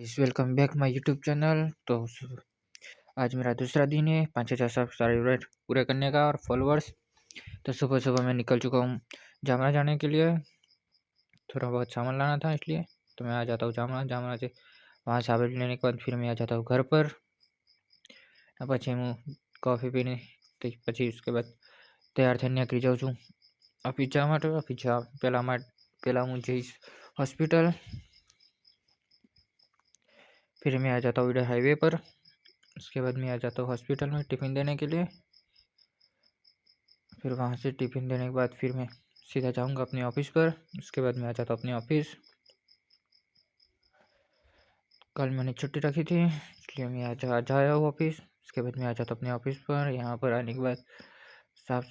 Guys, welcome back my YouTube channel. तो आज मेरा दूसरा दिन है 5,000 सब्सक्राइबर पूरे करने का और फॉलोअर्स। तो सुबह सुबह मैं निकल चुका हूँ जामरा जाने के लिए। थोड़ा बहुत सामान लाना था इसलिए तो मैं आ जाता हूँ जामरा से। वहाँ से आवेट लेने के बाद फिर मैं आ जाता हूँ घर पर। પછી હું કોફી પીને પછી उसके बाद तैयार થઈને નીકળી જાઉં છું ઓફિસ જવા માટે। ઓફિસ જવા પહેલાં હું જઈશ હોસ્પિટલ। फिर मैं आ जाता हूँ इधर हाईवे पर। उसके बाद मैं आ जाता हूँ हॉस्पिटल में टिफ़िन देने के लिए। फिर वहाँ से टिफ़िन देने के बाद फिर मैं सीधा जाऊँगा अपने ऑफिस पर। उसके बाद मैं आ जाता हूँ अपने ऑफिस। कल मैंने छुट्टी रखी थी इसलिए मैं आज आया हूँ ऑफिस। उसके बाद मैं आ जाता हूँ अपने ऑफिस पर। यहाँ पर आने के बाद साफ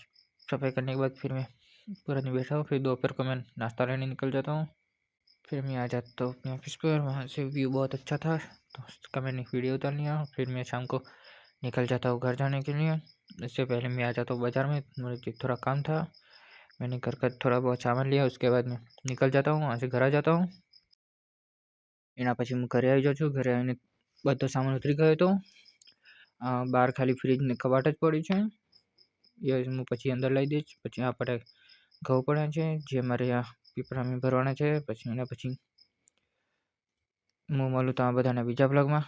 सफाई करने के बाद फिर मैं पूरा दिन बैठा हूँ। फिर दोपहर को मैं नाश्ता लेने निकल जाता हूँ। फिर मैं आ जाता हूँ अपने ऑफिस पर। वहाँ से व्यू बहुत अच्छा था तो उसका मैंने वीडियो उतार लिया। फिर मैं शाम को निकल जाता हूँ घर जाने के लिए। इससे पहले मैं आ जाता हूँ बाज़ार में, मुझे थोड़ा काम था। मैंने घर का थोड़ा बहुत सामान लिया। उसके बाद मैं निकल जाता हूँ, वहाँ से घर आ जाता हूँ। એના પછી હું ઘરે આવી જાઉં છું। ઘરે આવીને બધો સામાન ઉતરી ગયો હતો। બહાર ખાલી ફ્રીજ ને કબાટ જ પડ્યું છે, એ હું પછી અંદર લઈ દઈશ। પછી આપણે ઘઉં પડ્યા છે જે મારે આ પીપળામાં ભરવાના છે। પછી એના પછી હું મળું તો આ બધાના બીજા બ્લોગમાં।